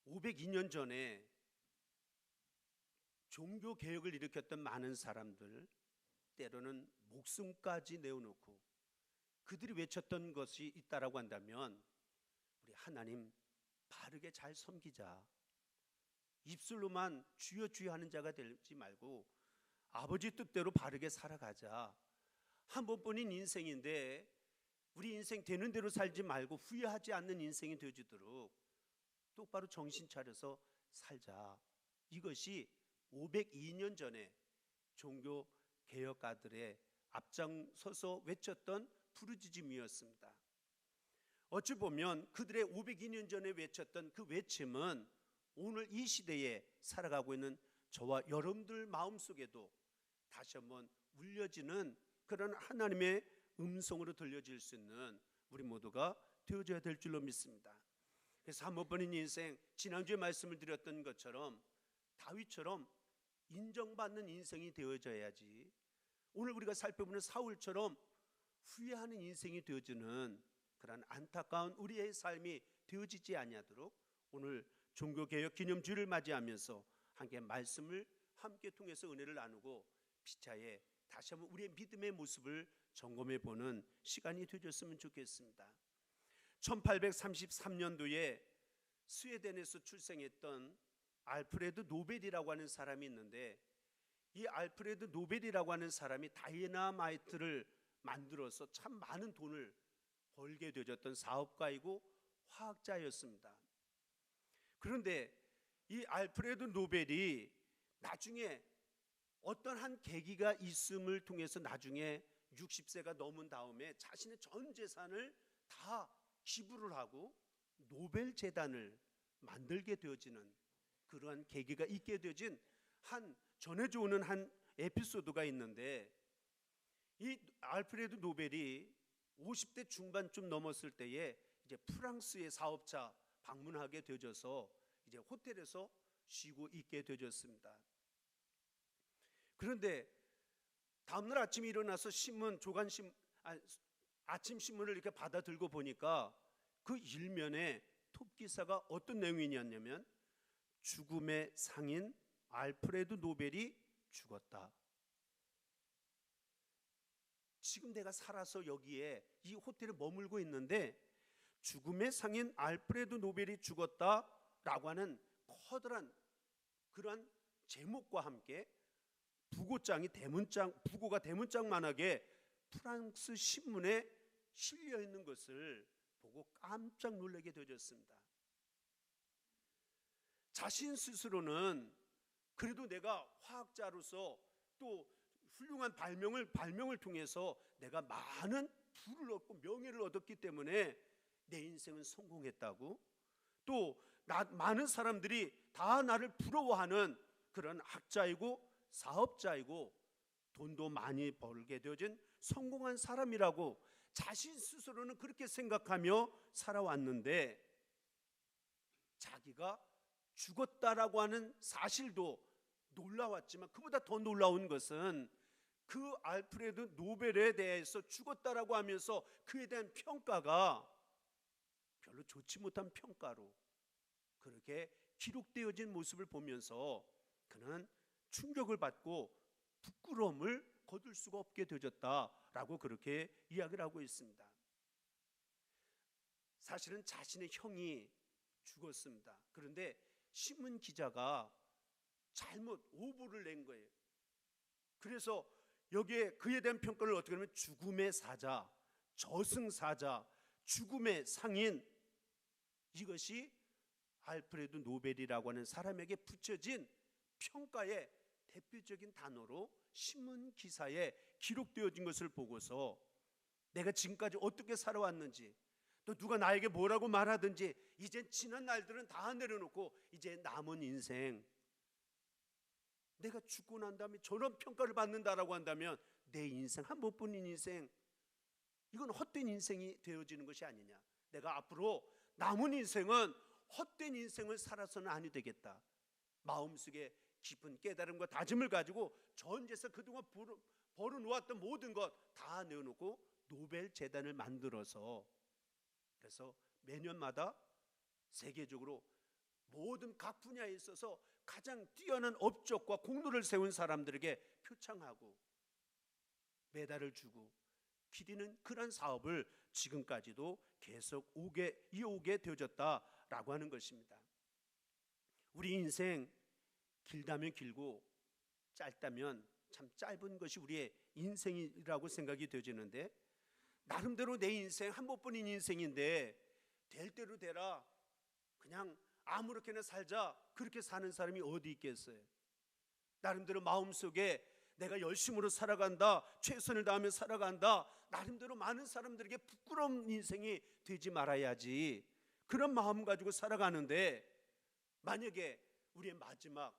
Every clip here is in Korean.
502년 전에 종교 개혁을 일으켰던 많은 사람들, 때로는 목숨까지 내어놓고 그들이 외쳤던 것이 있다라고 한다면, 우리 하나님 바르게 잘 섬기자, 입술로만 주여 주여 하는 자가 되지 말고 아버지 뜻대로 바르게 살아가자, 한 번뿐인 인생인데 우리 인생 되는 대로 살지 말고 후회하지 않는 인생이 되어주도록 똑바로 정신 차려서 살자. 이것이 502년 전에 종교 개혁가들의 앞장서서 외쳤던 부르짖음이었습니다. 어찌 보면 그들의 502년 전에 외쳤던 그 외침은 오늘 이 시대에 살아가고 있는 저와 여러분들 마음속에도 다시 한번 울려지는 그런 하나님의 음성으로 들려질 수 있는 우리 모두가 되어져야 될 줄로 믿습니다. 그래서 한 번뿐인 인생, 지난주에 말씀을 드렸던 것처럼 다윗처럼 인정받는 인생이 되어져야지, 오늘 우리가 살펴보는 사울처럼 후회하는 인생이 되어지는 그런 안타까운 우리의 삶이 되어지지 아니하도록 오늘 종교개혁 기념주를 맞이하면서 함께 말씀을 함께 통해서 은혜를 나누고 피차에 다시 한번 우리의 믿음의 모습을 점검해 보는 시간이 되었으면 좋겠습니다. 1833년도에 스웨덴에서 출생했던 알프레드 노벨이라고 하는 사람이 있는데, 이 알프레드 노벨이라고 하는 사람이 다이나마이트를 만들어서 참 많은 돈을 벌게 되었던 사업가이고 화학자였습니다. 그런데 이 알프레드 노벨이 나중에 어떤 한 계기가 있음을 통해서 나중에 60세가 넘은 다음에 자신의 전 재산을 다 기부를 하고 노벨 재단을 만들게 되어지는 그러한 계기가 있게 되어진 한 전해져 오는 한 에피소드가 있는데, 이 알프레드 노벨이 50대 중반쯤 넘었을 때에 이제 프랑스의 사업자 방문하게 되어져서 이제 호텔에서 쉬고 있게 되어졌습니다. 그런데 다음날 아침에 일어나서 아침 신문을 이렇게 받아 들고 보니까 그 일면에 톱 기사가 어떤 내용이냐면, 죽음의 상인 알프레드 노벨이 죽었다. 지금 내가 살아서 여기에 이 호텔에 머물고 있는데 죽음의 상인 알프레드 노벨이 죽었다라고 하는 커다란 그러한 제목과 함께 부고가 대문짝만하게 프랑스 신문에 실려 있는 것을 보고 깜짝 놀라게 되어졌습니다. 자신 스스로는 그래도 내가 화학자로서 또 훌륭한 발명을 통해서 내가 많은 부를 얻고 명예를 얻었기 때문에 내 인생은 성공했다고, 또 많은 사람들이 다 나를 부러워하는 그런 학자이고 사업자이고 돈도 많이 벌게 되어진 성공한 사람이라고 자신 스스로는 그렇게 생각하며 살아왔는데, 자기가 죽었다라고 하는 사실도 놀라웠지만 그보다 더 놀라운 것은 그 알프레드 노벨에 대해서 죽었다라고 하면서 그에 대한 평가가 별로 좋지 못한 평가로 그렇게 기록되어진 모습을 보면서 그는 충격을 받고 부끄러움을 거둘 수가 없게 되어졌다라고 그렇게 이야기를 하고 있습니다. 사실은 자신의 형이 죽었습니다. 그런데 신문 기자가 잘못 오보를 낸 거예요. 그래서 여기에 그에 대한 평가를 어떻게 하면 죽음의 사자, 저승사자, 죽음의 상인, 이것이 알프레드 노벨이라고 하는 사람에게 붙여진 평가의 대표적인 단어로 신문 기사에 기록되어진 것을 보고서 내가 지금까지 어떻게 살아왔는지, 또 누가 나에게 뭐라고 말하든지 이제 지난 날들은 다 내려놓고 이제 남은 인생, 내가 죽고 난 다음에 저런 평가를 받는다라고 한다면 내 인생, 한 번뿐인 인생, 이건 헛된 인생이 되어지는 것이 아니냐. 내가 앞으로 남은 인생은 헛된 인생을 살아서는 아니 되겠다. 마음속에 깊은 깨달음과 다짐을 가지고 전제에서 그동안 벌어놓았던 모든 것 다 내어놓고 노벨 재단을 만들어서, 그래서 매년마다 세계적으로 모든 각 분야에 있어서 가장 뛰어난 업적과 공로를 세운 사람들에게 표창하고 메달을 주고 기리는 그런 사업을 지금까지도 계속 이어오게 되어졌다라고 하는 것입니다. 우리 인생 길다면 길고 짧다면 참 짧은 것이 우리의 인생이라고 생각이 되어지는데, 나름대로 내 인생 한 번뿐인 인생인데 될 대로 되라, 그냥 아무렇게나 살자, 그렇게 사는 사람이 어디 있겠어요? 나름대로 마음속에 내가 열심으로 살아간다, 최선을 다하며 살아간다, 나름대로 많은 사람들에게 부끄러운 인생이 되지 말아야지, 그런 마음 가지고 살아가는데, 만약에 우리의 마지막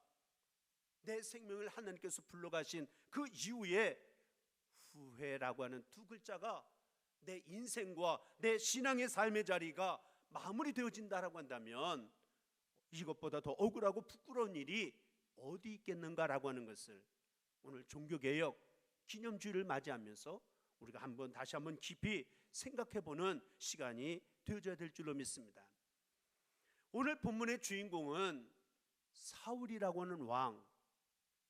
내 생명을 하나님께서 불러가신 그 이후에 후회라고 하는 두 글자가 내 인생과 내 신앙의 삶의 자리가 마무리되어진다라고 한다면 이것보다 더 억울하고 부끄러운 일이 어디 있겠는가라고 하는 것을 오늘 종교개혁 기념주일을 맞이하면서 우리가 다시 한번 깊이 생각해보는 시간이 되어져야 될 줄로 믿습니다. 오늘 본문의 주인공은 사울이라고 하는 왕,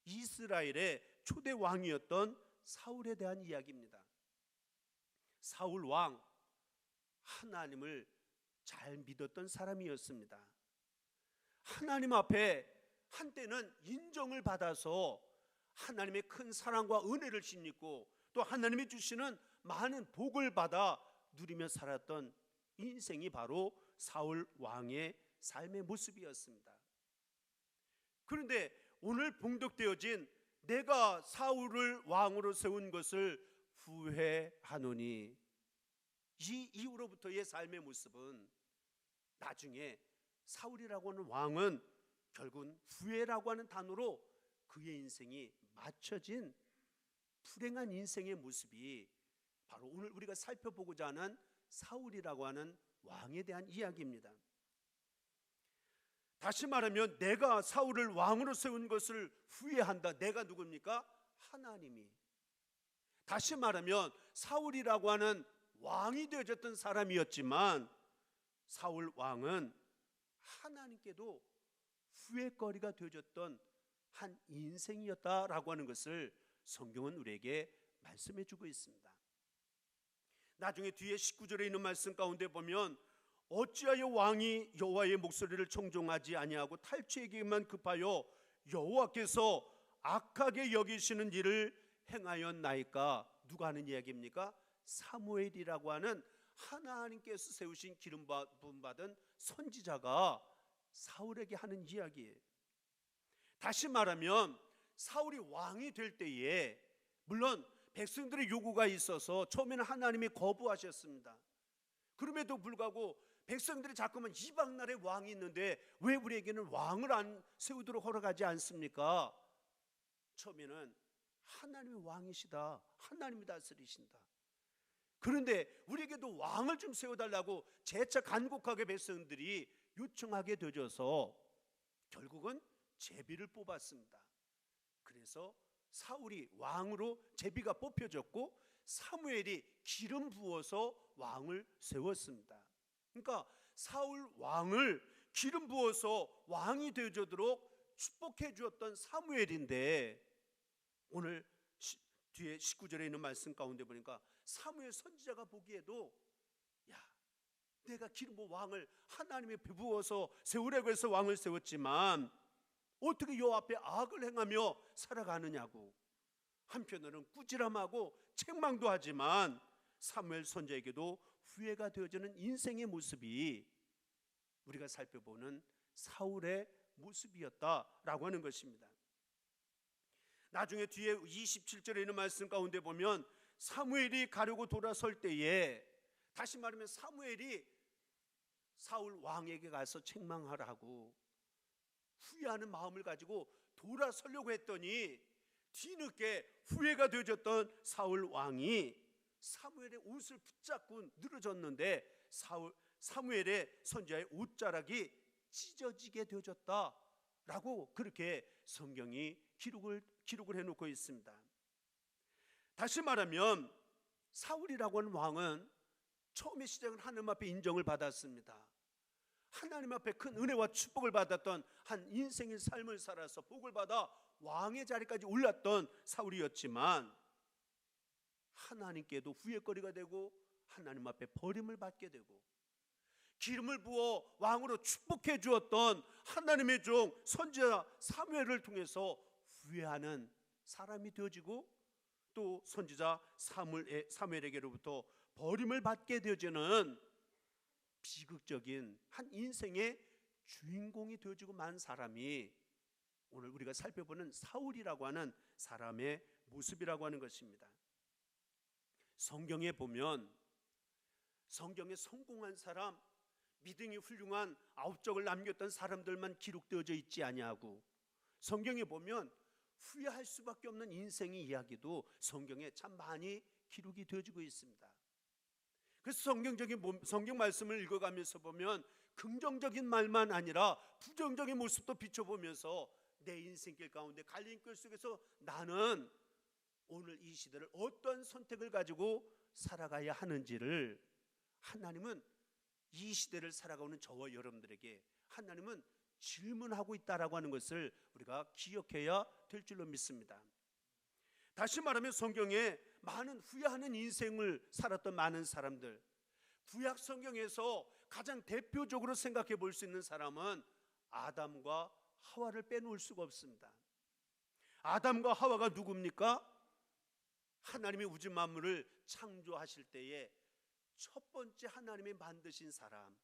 이스라엘의 초대 왕이었던 사울에 대한 이야기입니다. 사울 왕, 하나님을 잘 믿었던 사람이었습니다. 하나님 앞에 한때는 인정을 받아서 하나님의 큰 사랑과 은혜를 힘입고 또 하나님이 주시는 많은 복을 받아 누리며 살았던 인생이 바로 사울 왕의 삶의 모습이었습니다. 그런데 오늘 봉독되어진 내가 사울을 왕으로 세운 것을 후회하노니, 이 이후로부터의 삶의 모습은 나중에 사울이라고 하는 왕은 결국은 후회라고 하는 단어로 그의 인생이 맞춰진 불행한 인생의 모습이 바로 오늘 우리가 살펴보고자 하는 사울이라고 하는 왕에 대한 이야기입니다. 다시 말하면 내가 사울을 왕으로 세운 것을 후회한다. 내가 누굽니까? 하나님이. 다시 말하면 사울이라고 하는 왕이 되어졌던 사람이었지만 사울 왕은 하나님께도 후회거리가 되어졌던 한 인생이었다라고 하는 것을 성경은 우리에게 말씀해 주고 있습니다. 나중에 뒤에 19절에 있는 말씀 가운데 보면 어찌하여 왕이 여호와의 목소리를 청종하지 아니하고 탈취에게만 급하여 여호와께서 악하게 여기시는 일을 행하였나이까? 누가 하는 이야기입니까? 사무엘이라고 하는 하나님께서 세우신 기름 부음 받은 선지자가 사울에게 하는 이야기예요. 다시 말하면 사울이 왕이 될 때에 물론 백성들의 요구가 있어서 처음에는 하나님이 거부하셨습니다. 그럼에도 불구하고 백성들이 자꾸만 이방 나라의 왕이 있는데 왜 우리에게는 왕을 안 세우도록 허락하지 않습니까? 처음에는 하나님의 왕이시다, 하나님이 다스리신다. 그런데 우리에게도 왕을 좀 세워달라고 재차 간곡하게 백성들이 요청하게 되어져서 결국은 제비를 뽑았습니다. 그래서 사울이 왕으로 제비가 뽑혀졌고 사무엘이 기름 부어서 왕을 세웠습니다. 그러니까 사울 왕을 기름 부어서 왕이 되어주도록 축복해 주었던 사무엘인데, 오늘 뒤에 19절에 있는 말씀 가운데 보니까 사무엘 선지자가 보기에도 내가 기름 부어 왕을 하나님이 부어서 세우려고 해서 왕을 세웠지만 어떻게 요 앞에 악을 행하며 살아가느냐고, 한편으로는 꾸지람하고 책망도 하지만 사무엘 선지자에게도 후회가 되어지는 인생의 모습이 우리가 살펴보는 사울의 모습이었다라고 하는 것입니다. 나중에 뒤에 27절에 있는 말씀 가운데 보면 사무엘이 가려고 돌아설 때에, 다시 말하면 사무엘이 사울 왕에게 가서 책망하라고 후회하는 마음을 가지고 돌아서려고 했더니 뒤늦게 후회가 되어졌던 사울 왕이 사무엘의 옷을 붙잡고 늘어졌는데 사무엘의 선지자의 옷자락이 찢어지게 되어졌다라고 그렇게 성경이 기록을 해놓고 있습니다. 다시 말하면 사울이라고 하는 왕은 처음에 시작은 하나님 앞에 인정을 받았습니다. 하나님 앞에 큰 은혜와 축복을 받았던 한 인생의 삶을 살아서 복을 받아 왕의 자리까지 올랐던 사울이었지만 하나님께도 후회거리가 되고 하나님 앞에 버림을 받게 되고 기름을 부어 왕으로 축복해 주었던 하나님의 종 선지자 사무엘을 통해서 후회하는 사람이 되어지고 또 선지자 사무엘에게로부터 버림을 받게 되어지는 비극적인 한 인생의 주인공이 되어지고 만 사람이 오늘 우리가 살펴보는 사울이라고 하는 사람의 모습이라고 하는 것입니다. 성경에 보면 성경에 성공한 사람, 믿음이 훌륭한 아홉적을 남겼던 사람들만 기록되어져 있지 아니하고 성경에 보면 후회할 수밖에 없는 인생의 이야기도 성경에 참 많이 기록이 되어지고 있습니다. 그래서 성경 말씀을 읽어가면서 보면 긍정적인 말만 아니라 부정적인 모습도 비춰보면서 내 인생길 가운데 갈림길 속에서 나는 오늘 이 시대를 어떤 선택을 가지고 살아가야 하는지를 하나님은 이 시대를 살아가는 저와 여러분들에게 하나님은 질문하고 있다라고 하는 것을 우리가 기억해야 될 줄로 믿습니다. 다시 말하면 성경에 많은 후회하는 인생을 살았던 많은 사람들, 구약 성경에서 가장 대표적으로 생각해 볼 수 있는 사람은 아담과 하와를 빼놓을 수가 없습니다. 아담과 하와가 누굽니까? 하나님이 우주 만물을 창조하실 때에 첫 번째 하나님이 만드신 사람,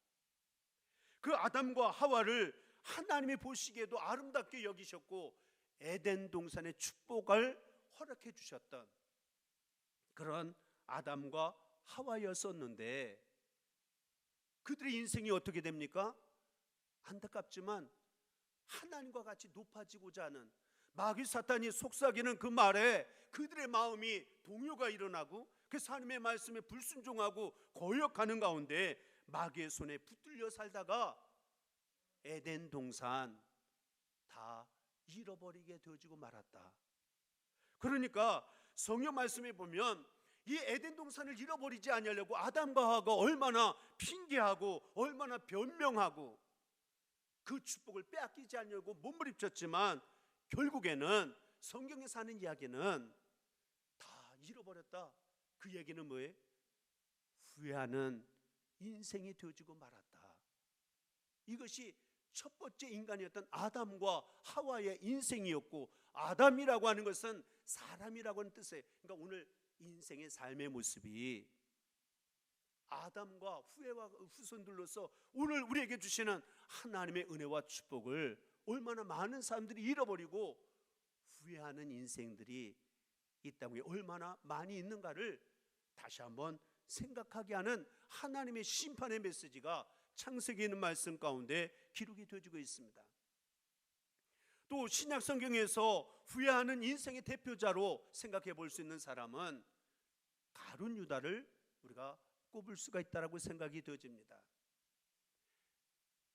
그 아담과 하와를 하나님이 보시기에도 아름답게 여기셨고 에덴 동산의 축복을 허락해 주셨던 그런 아담과 하와였었는데 그들의 인생이 어떻게 됩니까? 안타깝지만 하나님과 같이 높아지고자 하는 마귀 사탄이 속삭이는 그 말에 그들의 마음이 동요가 일어나고 그래서 하나님의 말씀에 불순종하고 거역하는 가운데 마귀의 손에 붙들려 살다가 에덴 동산 다 잃어버리게 되어지고 말았다. 그러니까 성경 말씀에 보면 이 에덴 동산을 잃어버리지 아니하려고 아담과 하와가 얼마나 핑계하고 얼마나 변명하고 그 축복을 빼앗기지 않으려고 몸부림쳤지만 결국에는 성경에서 하는 이야기는 다 잃어버렸다. 그 얘기는 뭐예요? 후회하는 인생이 되어지고 말았다. 이것이 첫 번째 인간이었던 아담과 하와의 인생이었고 아담이라고 하는 것은 사람이라고 하는 뜻이에요. 그러니까 오늘 인생의 삶의 모습이 아담과 후회와 후손들로서 오늘 우리에게 주시는 하나님의 은혜와 축복을 얼마나 많은 사람들이 잃어버리고 후회하는 인생들이 이 땅에 얼마나 많이 있는가를 다시 한번 생각하게 하는 하나님의 심판의 메시지가 창세기에 있는 말씀 가운데 기록이 되어지고 있습니다. 또 신약 성경에서 후회하는 인생의 대표자로 생각해 볼 수 있는 사람은 가룟 유다를 우리가 꼽을 수가 있다라고 생각이 되어집니다.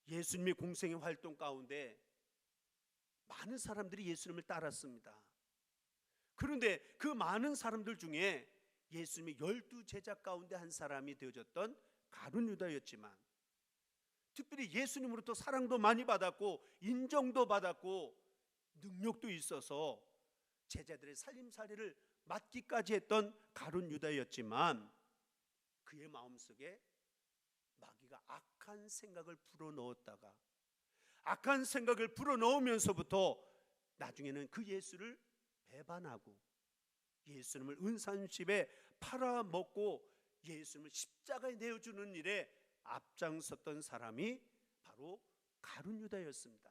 예수님의 공생의 활동 가운데 많은 사람들이 예수님을 따랐습니다. 그런데 그 많은 사람들 중에 예수님의 12 제자 가운데 한 사람이 되어졌던 가룟 유다였지만 특별히 예수님으로부터 사랑도 많이 받았고 인정도 받았고 능력도 있어서 제자들의 살림살이를 맡기까지 했던 가룟 유다였지만 그의 마음속에 마귀가 악한 생각을 불어넣었다가 악한 생각을 불어넣으면서부터 나중에는 그 예수를 배반하고 예수님을 은산십에 팔아먹고 예수님을 십자가에 내어주는 일에 앞장섰던 사람이 바로 가룟 유다였습니다.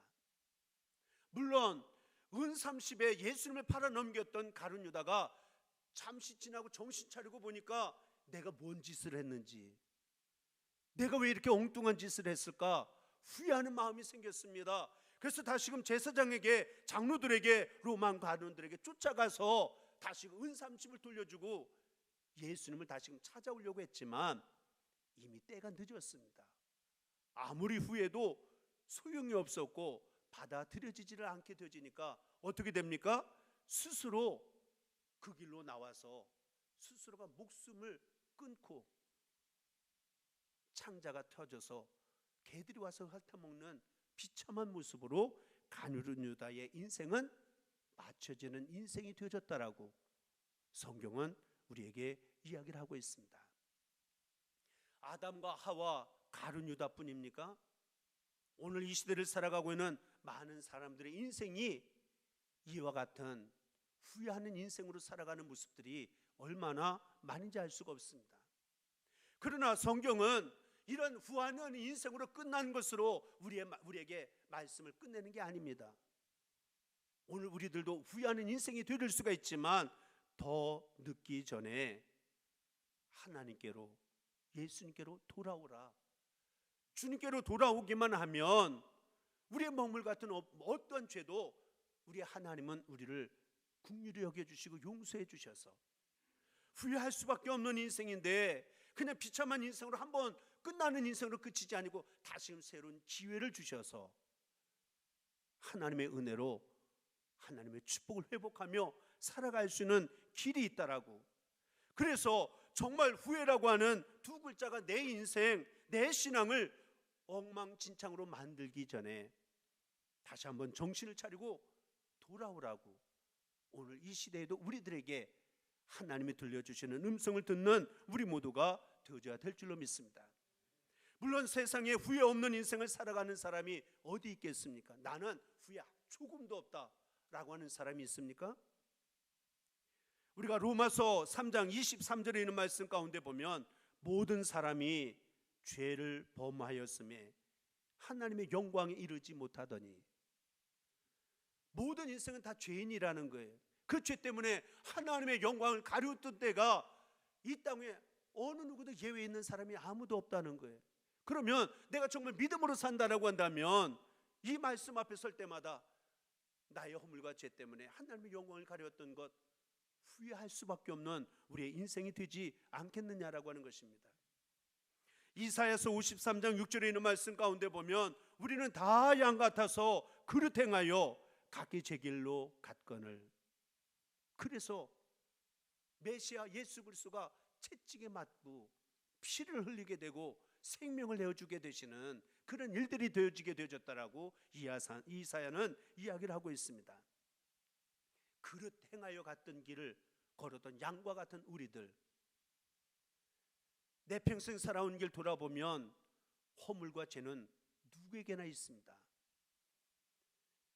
물론 은삼십에 예수님을 팔아넘겼던 가룟 유다가 잠시 지나고 정신 차리고 보니까 내가 뭔 짓을 했는지, 내가 왜 이렇게 엉뚱한 짓을 했을까 후회하는 마음이 생겼습니다. 그래서 다시금 제사장에게, 장로들에게, 로마 관원들에게 쫓아가서 다시금 은삼십을 돌려주고 예수님을 다시금 찾아오려고 했지만 이미 때가 늦었습니다. 아무리 후회도 소용이 없었고 받아들여지지를 않게 되어지니까 어떻게 됩니까? 스스로 그 길로 나와서 스스로가 목숨을 끊고 창자가 터져서 개들이 와서 핥아먹는 비참한 모습으로 가룟 유다의 인생은 맞춰지는 인생이 되어졌다라고 성경은 우리에게 이야기를 하고 있습니다. 아담과 하와 가룟 유다뿐입니까? 오늘 이 시대를 살아가고 있는 많은 사람들의 인생이 이와 같은 후회하는 인생으로 살아가는 모습들이 얼마나 많은지 알 수가 없습니다. 그러나 성경은 이런 후회하는 인생으로 끝난 것으로 우리에게 말씀을 끝내는 게 아닙니다. 오늘 우리들도 후회하는 인생이 될 수가 있지만 더 늦기 전에 하나님께로, 예수님께로 돌아오라. 주님께로 돌아오기만 하면 우리의 먹물 같은 어떤 죄도 우리 하나님은 우리를 긍휼히 여겨주시고 용서해 주셔서 후회할 수밖에 없는 인생인데 그냥 비참한 인생으로 한번 끝나는 인생으로 그치지 아니고 다시금 새로운 기회를 주셔서 하나님의 은혜로 하나님의 축복을 회복하며 살아갈 수 있는 길이 있다라고. 그래서 정말 후회라고 하는 두 글자가 내 인생, 내 신앙을 엉망진창으로 만들기 전에 다시 한번 정신을 차리고 돌아오라고 오늘 이 시대에도 우리들에게 하나님이 들려주시는 음성을 듣는 우리 모두가 되어져야 될 줄로 믿습니다. 물론 세상에 후회 없는 인생을 살아가는 사람이 어디 있겠습니까? 나는 후회 조금도 없다라고 하는 사람이 있습니까? 우리가 로마서 3장 23절에 있는 말씀 가운데 보면 모든 사람이 죄를 범하였음에 하나님의 영광에 이르지 못하더니, 모든 인생은 다 죄인이라는 거예요. 그 죄 때문에 하나님의 영광을 가리웠던 때가 이 땅에 어느 누구도 예외 있는 사람이 아무도 없다는 거예요. 그러면 내가 정말 믿음으로 산다라고 한다면 이 말씀 앞에 설 때마다 나의 허물과 죄 때문에 하나님의 영광을 가리웠던 것 후회할 수밖에 없는 우리의 인생이 되지 않겠느냐라고 하는 것입니다. 이사야서 53장 6절에 있는 말씀 가운데 보면 우리는 다 양 같아서 그릇 행하여 각기 제 길로 갔거늘. 그래서 메시아 예수 그리스도가 채찍에 맞고 피를 흘리게 되고 생명을 내어주게 되시는 그런 일들이 되어지게 되어졌다라고 이사야는 이야기를 하고 있습니다. 그릇 행하여 갔던 길을 걸었던 양과 같은 우리들, 내 평생 살아온 길 돌아보면 허물과 죄는 누구에게나 있습니다.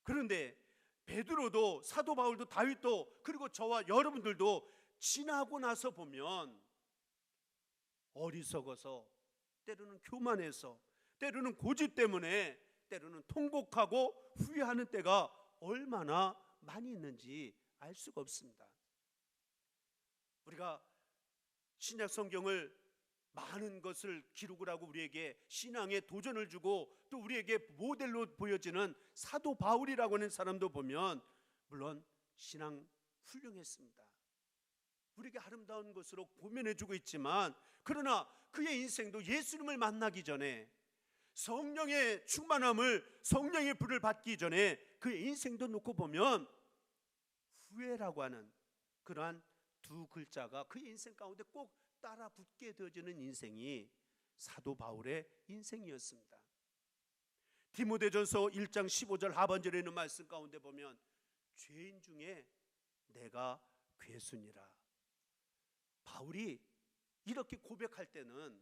그런데 베드로도, 사도 바울도, 다윗도, 그리고 저와 여러분들도 지나고 나서 보면 어리석어서, 때로는 교만해서, 때로는 고집 때문에, 때로는 통곡하고 후회하는 때가 얼마나 많이 있는지 알 수가 없습니다. 우리가 신약 성경을 많은 것을 기록을 하고 우리에게 신앙의 도전을 주고 또 우리에게 모델로 보여지는 사도 바울이라고 하는 사람도 보면 물론 신앙 훌륭했습니다. 우리에게 아름다운 것으로 고면해주고 있지만, 그러나 그의 인생도 예수님을 만나기 전에, 성령의 충만함을, 성령의 불을 받기 전에 그의 인생도 놓고 보면 후회라고 하는 그러한 두 글자가 그의 인생 가운데 꼭 따라 붙게 되어지는 인생이 사도 바울의 인생이었습니다. 디모데전서 1장 15절 하반절에 있는 말씀 가운데 보면 죄인 중에 내가 괴순이라. 바울이 이렇게 고백할 때는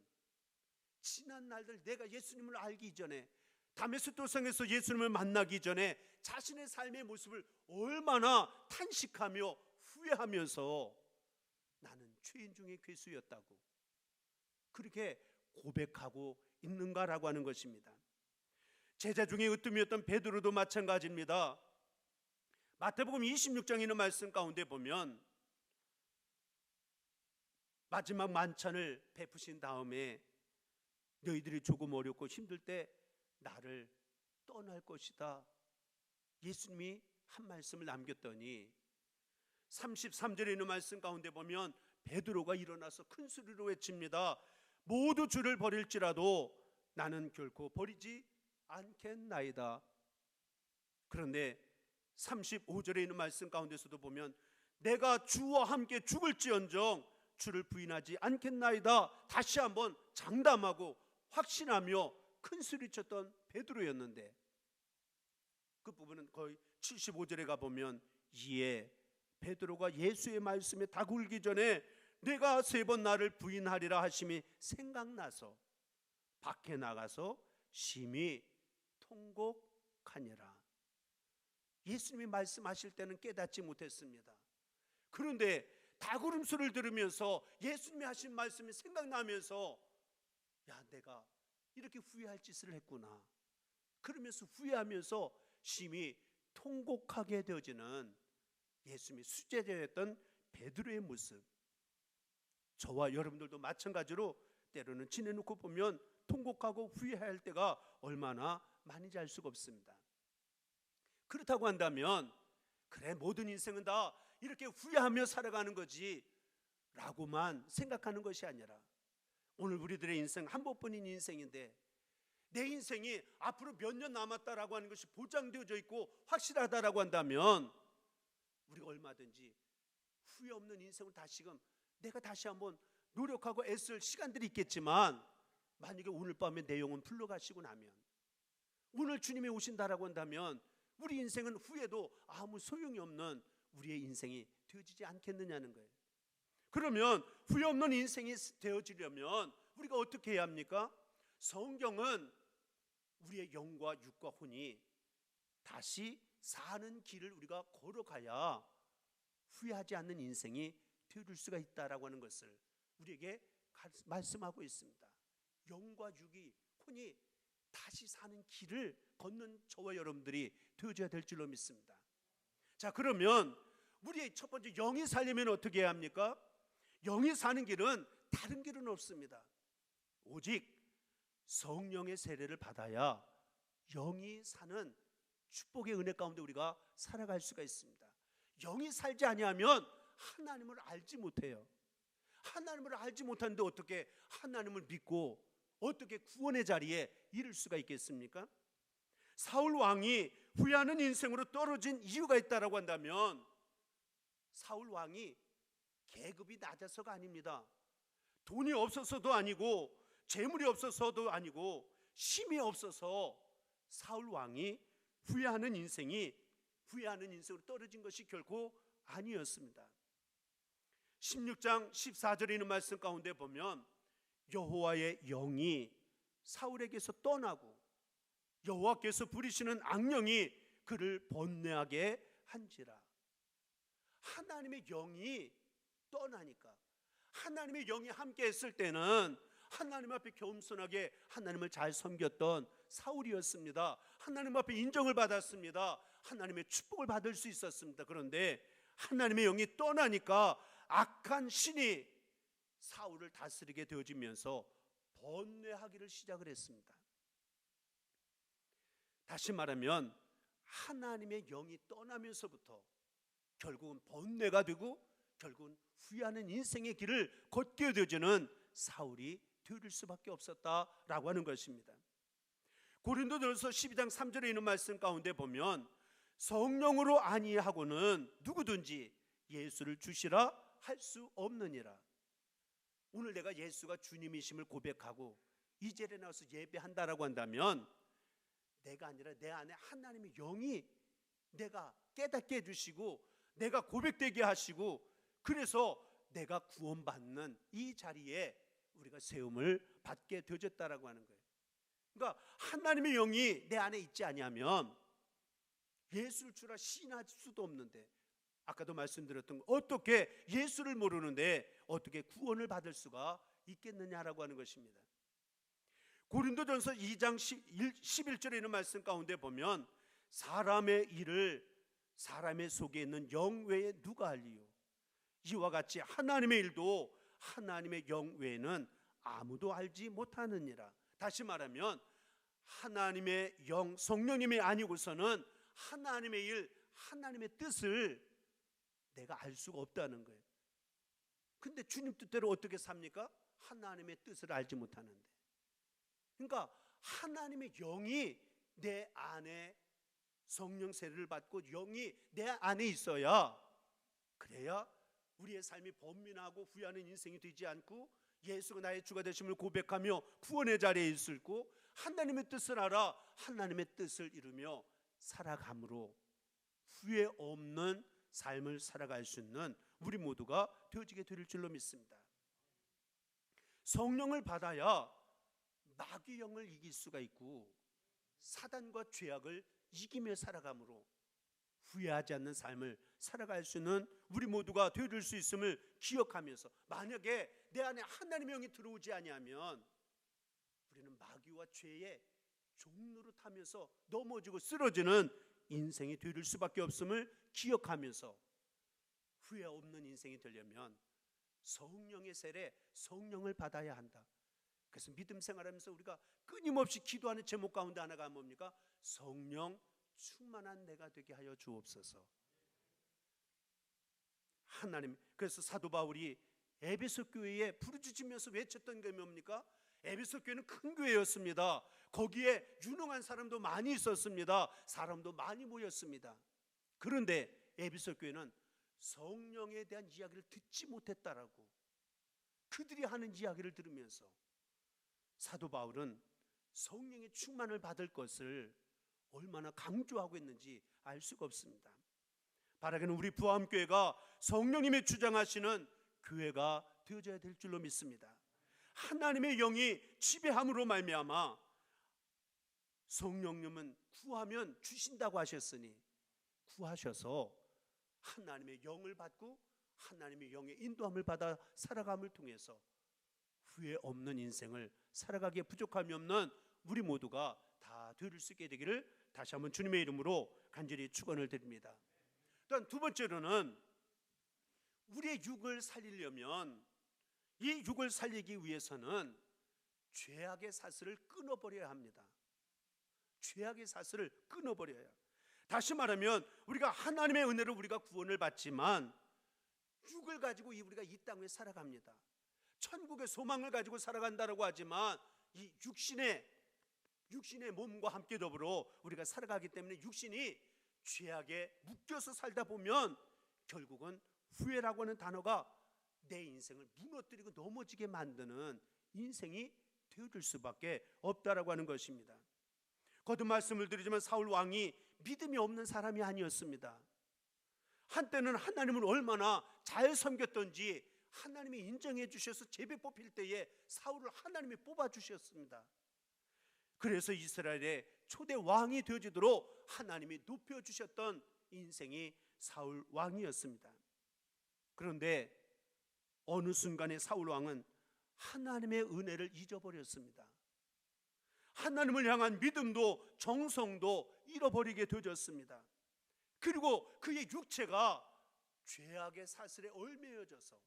지난 날들 내가 예수님을 알기 전에, 다메스토성에서 예수님을 만나기 전에 자신의 삶의 모습을 얼마나 탄식하며 후회하면서 나는 죄인 중에 괴수였다고 그렇게 고백하고 있는가라고 하는 것입니다. 제자 중에 으뜸이었던 베드로도 마찬가지입니다. 마태복음 26장에 있는 말씀 가운데 보면 마지막 만찬을 베푸신 다음에 너희들이 조금 어렵고 힘들 때 나를 떠날 것이다, 예수님이 한 말씀을 남겼더니 33절에 있는 말씀 가운데 보면 베드로가 일어나서 큰 소리로 외칩니다. 모두 주를 버릴지라도 나는 결코 버리지 않겠나이다. 그런데 35절에 있는 말씀 가운데서도 보면 내가 주와 함께 죽을지언정 주를 부인하지 않겠나이다, 다시 한번 장담하고 확신하며 큰 소리쳤던 베드로였는데, 그 부분은 거의 75절에 가보면 이에 베드로가 예수의 말씀에 다굴기 전에 내가 3번 나를 부인하리라 하심이 생각나서 밖에 나가서 심히 통곡하니라. 예수님이 말씀하실 때는 깨닫지 못했습니다. 그런데 다구름소리를 들으면서 예수님이 하신 말씀이 생각나면서 야, 내가 이렇게 후회할 짓을 했구나, 그러면서 후회하면서 심히 통곡하게 되어지는 예수님이 수제자였던 베드로의 모습, 저와 여러분들도 마찬가지로 때로는 지내놓고 보면 통곡하고 후회할 때가 얼마나 많은지 알 수가 없습니다. 그렇다고 한다면 그래, 모든 인생은 다 이렇게 후회하며 살아가는 거지 라고만 생각하는 것이 아니라, 오늘 우리들의 인생 한 번뿐인 인생인데 내 인생이 앞으로 몇 년 남았다라고 하는 것이 보장되어져 있고 확실하다라고 한다면 우리가 얼마든지 후회 없는 인생을 다시금 내가 다시 한번 노력하고 애쓸 시간들이 있겠지만, 만약에 오늘 밤에 내 영혼 풀러가시고 나면, 오늘 주님이 오신다라고 한다면 우리 인생은 후회도 아무 소용이 없는 우리의 인생이 되어지지 않겠느냐는 거예요. 그러면 후회 없는 인생이 되어지려면 우리가 어떻게 해야 합니까? 성경은 우리의 영과 육과 혼이 다시 사는 길을 우리가 걸어가야 후회하지 않는 인생이 되어줄 수가 있다라고 하는 것을 우리에게 말씀하고 있습니다. 영과 육이 혼이 다시 사는 길을 걷는 저와 여러분들이 되어줘야 될 줄로 믿습니다. 자, 그러면 우리의 첫 번째, 영이 살려면 어떻게 해야 합니까? 영이 사는 길은 다른 길은 없습니다. 오직 성령의 세례를 받아야 영이 사는 축복의 은혜 가운데 우리가 살아갈 수가 있습니다. 영이 살지 아니하면 하나님을 알지 못해요. 하나님을 알지 못하는데 어떻게 하나님을 믿고 어떻게 구원의 자리에 이를 수가 있겠습니까? 사울 왕이 후회하는 인생으로 떨어진 이유가 있다라고 한다면, 사울 왕이 계급이 낮아서가 아닙니다. 돈이 없어서도 아니고 재물이 없어서도 아니고 힘이 없어서 사울 왕이 후회하는 인생으로 떨어진 것이 결코 아니었습니다. 16장 14절에 있는 말씀 가운데 보면 여호와의 영이 사울에게서 떠나고 여호와께서 부리시는 악령이 그를 번뇌하게 한지라. 하나님의 영이 떠나니까, 하나님의 영이 함께 했을 때는 하나님 앞에 겸손하게 하나님을 잘 섬겼던 사울이었습니다. 하나님 앞에 인정을 받았습니다. 하나님의 축복을 받을 수 있었습니다. 그런데 하나님의 영이 떠나니까 악한 신이 사울을 다스리게 되어지면서 번뇌하기를 시작을 했습니다. 다시 말하면 하나님의 영이 떠나면서부터 결국은 번뇌가 되고 결국은 후회하는 인생의 길을 걷게 되어지는 사울이 되어질 수밖에 없었다라고 하는 것입니다. 고린도전서 12장 3절에 있는 말씀 가운데 보면 성령으로 아니하고는 누구든지 예수를 주시라 할 수 없느니라. 오늘 내가 예수가 주님이심을 고백하고 이 자리에 나와서 예배한다라고 한다면 내가 아니라 내 안에 하나님의 영이 내가 깨닫게 해주시고 내가 고백되게 하시고, 그래서 내가 구원받는 이 자리에 우리가 세움을 받게 되어졌다라고 하는 거예요. 그러니까 하나님의 영이 내 안에 있지 아니하면 예수를 주라 시인할 수도 없는데, 아까도 말씀드렸던 거, 어떻게 예수를 모르는데 어떻게 구원을 받을 수가 있겠느냐라고 하는 것입니다. 고린도전서 2장 11절에 있는 말씀 가운데 보면 사람의 일을 사람의 속에 있는 영 외에 누가 알리요? 이와 같이 하나님의 일도 하나님의 영 외에는 아무도 알지 못하느니라. 다시 말하면 하나님의 영 성령님이 아니고서는 하나님의 일, 하나님의 뜻을 내가 알 수가 없다는 거예요. 근데 주님 뜻대로 어떻게 삽니까? 하나님의 뜻을 알지 못하는데. 그러니까 하나님의 영이 내 안에 성령 세례를 받고 영이 내 안에 있어야, 그래야 우리의 삶이 번민하고 후회하는 인생이 되지 않고 예수가 나의 주가 되심을 고백하며 구원의 자리에 있을고 하나님의 뜻을 알아 하나님의 뜻을 이루며 살아감으로 후회 없는 삶을 살아갈 수 있는 우리 모두가 되어지게 될 줄로 믿습니다. 성령을 받아야 마귀의 영을 이길 수가 있고 사단과 죄악을 이기며 살아감으로 후회하지 않는 삶을 살아갈 수 있는 우리 모두가 되어질 수 있음을 기억하면서, 만약에 내 안에 하나님의 영이 들어오지 아니하면 우리는 마귀와 죄의 종로를 타면서 넘어지고 쓰러지는 인생이 되릴 수밖에 없음을 기억하면서 후회 없는 인생이 되려면 성령의 세례, 성령을 받아야 한다. 그래서 믿음 생활하면서 우리가 끊임없이 기도하는 제목 가운데 하나가 뭡니까? 성령 충만한 내가 되게 하여 주옵소서. 하나님, 그래서 사도 바울이 에베소 교회에 부르짖으면서 외쳤던 게 뭡니까? 에베소 교회는 큰 교회였습니다. 거기에 유능한 사람도 많이 있었습니다. 사람도 많이 모였습니다. 그런데 에베소 교회는 성령에 대한 이야기를 듣지 못했다라고, 그들이 하는 이야기를 들으면서 사도 바울은 성령의 충만을 받을 것을 얼마나 강조하고 있는지 알 수가 없습니다. 바라기는 우리 부암교회가 성령님이 주장하시는 교회가 되어져야 될 줄로 믿습니다. 하나님의 영이 지배함으로 말미암아 성령님은 구하면 주신다고 하셨으니 구하셔서 하나님의 영을 받고 하나님의 영의 인도함을 받아 살아감을 통해서 후회 없는 인생을 살아가기에 부족함이 없는 우리 모두가 다 되릴 수 있게 되기를 다시 한번 주님의 이름으로 간절히 축원을 드립니다. 또한 두 번째로는 우리의 육을 살리려면, 이 육을 살리기 위해서는 죄악의 사슬을 끊어버려야 합니다. 죄악의 사슬을 끊어버려야 해요. 다시 말하면 우리가 하나님의 은혜로 우리가 구원을 받지만 육을 가지고 우리가 이 땅에 살아갑니다. 천국의 소망을 가지고 살아간다고 하지만 이 육신의 몸과 함께 더불어 우리가 살아가기 때문에 육신이 죄악에 묶여서 살다 보면 결국은 후회라고 하는 단어가 내 인생을 무너뜨리고 넘어지게 만드는 인생이 되어질 수밖에 없다라고 하는 것입니다. 거듭 말씀을 드리지만 사울 왕이 믿음이 없는 사람이 아니었습니다. 한때는 하나님을 얼마나 잘 섬겼던지 하나님이 인정해 주셔서 제비 뽑힐 때에 사울을 하나님이 뽑아 주셨습니다. 그래서 이스라엘의 초대 왕이 되어지도록 하나님이 높여 주셨던 인생이 사울 왕이었습니다. 그런데 어느 순간에 사울 왕은 하나님의 은혜를 잊어버렸습니다. 하나님을 향한 믿음도 정성도 잃어버리게 되어졌습니다. 그리고 그의 육체가 죄악의 사슬에 얽매여져서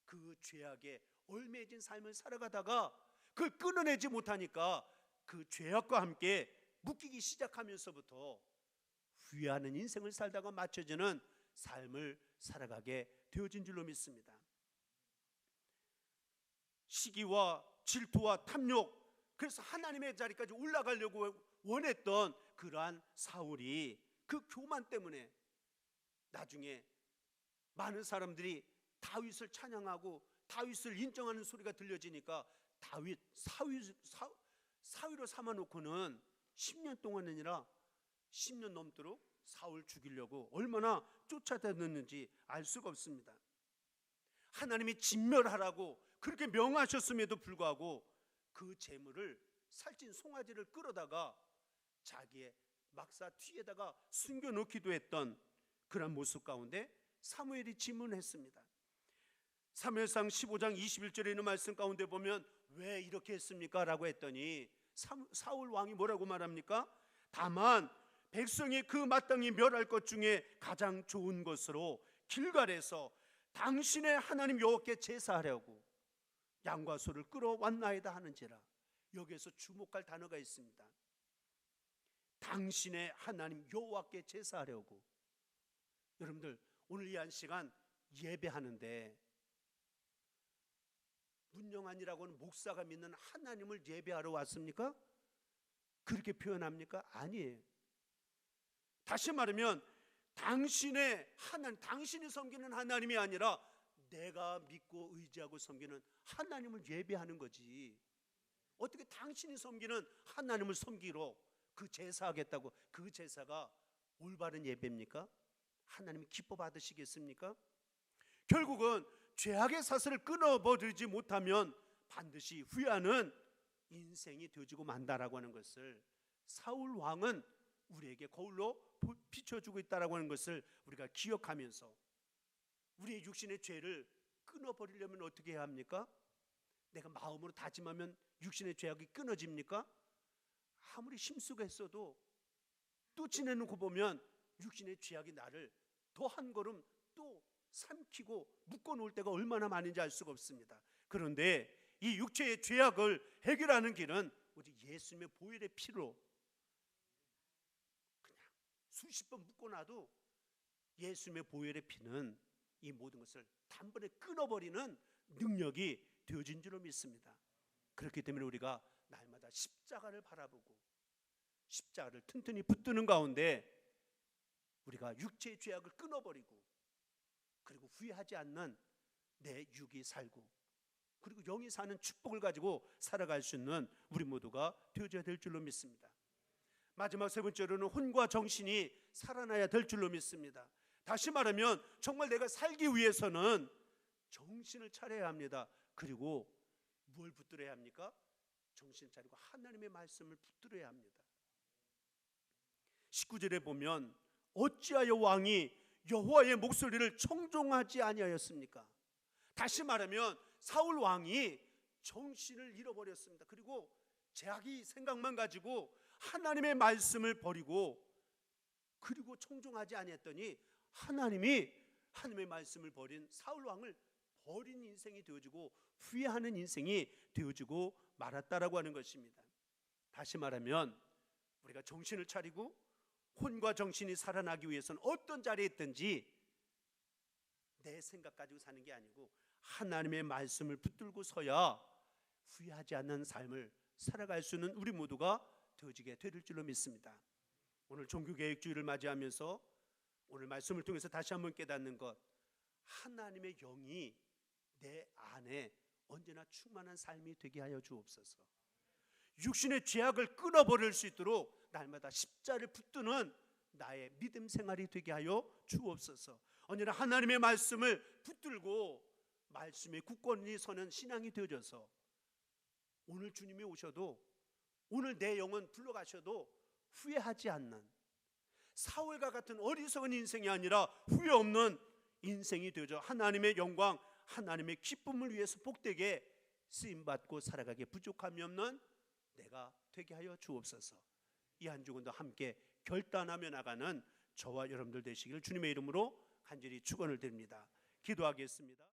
그 죄악에 얽매여진 삶을 살아가다가 그걸 끊어내지 못하니까 그 죄악과 함께 묶이기 시작하면서부터 후회하는 인생을 살다가 맞춰지는 삶을 살아가게 되어진 줄로 믿습니다. 시기와 질투와 탐욕, 그래서 하나님의 자리까지 올라가려고 원했던 그러한 사울이 그 교만 때문에 나중에 많은 사람들이 다윗을 찬양하고 다윗을 인정하는 소리가 들려지니까 다윗 사위로 삼아놓고는 10년 동안 아니라 10년 넘도록 사울 죽이려고 얼마나 쫓아다녔는지 알 수가 없습니다. 하나님이 진멸하라고 그렇게 명하셨음에도 불구하고 그 재물을 살찐 송아지를 끌어다가 자기의 막사 뒤에다가 숨겨놓기도 했던 그런 모습 가운데 사무엘이 질문했습니다. 사무엘상 15장 21절에 있는 말씀 가운데 보면 왜 이렇게 했습니까? 라고 했더니 사울 왕이 뭐라고 말합니까? 다만 백성이 그 마땅히 멸할 것 중에 가장 좋은 것으로 길갈에서 당신의 하나님 여호와께 제사하려고 양과 소를 끌어왔나이다 하는지라. 여기에서 주목할 단어가 있습니다. 당신의 하나님 여호와께 제사하려고. 여러분들 오늘 이 한 시간 예배하는데 문영환이라고 하는 목사가 믿는 하나님을 예배하러 왔습니까? 그렇게 표현합니까? 아니에요. 다시 말하면 당신의 하나님, 당신이 섬기는 하나님이 아니라 내가 믿고 의지하고 섬기는 하나님을 예배하는 거지. 어떻게 당신이 섬기는 하나님을 섬기러 그 제사하겠다고 그 제사가 올바른 예배입니까? 하나님이 기뻐 받으시겠습니까? 결국은 죄악의 사슬을 끊어버리지 못하면 반드시 후회하는 인생이 되어지고 만다라고 하는 것을 사울 왕은 우리에게 거울로 비춰주고 있다라고 하는 것을 우리가 기억하면서 우리의 육신의 죄를 끊어버리려면 어떻게 해야 합니까? 내가 마음으로 다짐하면 육신의 죄악이 끊어집니까? 아무리 힘쓰고 했어도 또 지내놓고 보면 육신의 죄악이 나를 더 한 걸음 또 삼키고 묶어놓을 때가 얼마나 많은지 알 수가 없습니다. 그런데 이 육체의 죄악을 해결하는 길은 오직 예수님의 보혈의 피로, 그냥 수십 번 묶어놔도 예수님의 보혈의 피는 이 모든 것을 단번에 끊어버리는 능력이 되어진 줄로 믿습니다. 그렇기 때문에 우리가 날마다 십자가를 바라보고 십자가를 튼튼히 붙드는 가운데 우리가 육체의 죄악을 끊어버리고 그리고 후회하지 않는 내 육이 살고 그리고 영이 사는 축복을 가지고 살아갈 수 있는 우리 모두가 되어져야 될 줄로 믿습니다. 마지막 세 번째로는 혼과 정신이 살아나야 될 줄로 믿습니다. 다시 말하면 정말 내가 살기 위해서는 정신을 차려야 합니다. 그리고 뭘 붙들어야 합니까? 정신을 차리고 하나님의 말씀을 붙들어야 합니다. 19절에 보면 어찌하여 왕이 여호와의 목소리를 청종하지 아니하였습니까? 다시 말하면 사울 왕이 정신을 잃어버렸습니다. 그리고 자기 생각만 가지고 하나님의 말씀을 버리고 그리고 청종하지 아니했더니 하나님이 하나님의 말씀을 버린 사울 왕을 버린 인생이 되어지고 후회하는 인생이 되어지고 말았다라고 하는 것입니다. 다시 말하면 우리가 정신을 차리고 혼과 정신이 살아나기 위해서는 어떤 자리에 있든지 내 생각 가지고 사는 게 아니고 하나님의 말씀을 붙들고 서야 후회하지 않는 삶을 살아갈 수 있는 우리 모두가 되어지게 될 줄로 믿습니다. 오늘 종교개혁주의를 맞이하면서 오늘 말씀을 통해서 다시 한번 깨닫는 것, 하나님의 영이 내 안에 언제나 충만한 삶이 되게 하여 주옵소서. 육신의 죄악을 끊어버릴 수 있도록 날마다 십자를 붙드는 나의 믿음 생활이 되게 하여 주옵소서. 언제나 하나님의 말씀을 붙들고 말씀에 굳건히 서는 신앙이 되어져서 오늘 주님이 오셔도 오늘 내 영혼 불러가셔도 후회하지 않는 사울과 같은 어리석은 인생이 아니라 후회 없는 인생이 되어져 하나님의 영광, 하나님의 기쁨을 위해서 복되게 쓰임받고 살아가게 부족함이 없는 내가 되게 하여 주옵소서. 이 한 주간도 함께 결단하며 나가는 저와 여러분들 되시기를 주님의 이름으로 간절히 축원을 드립니다. 기도하겠습니다.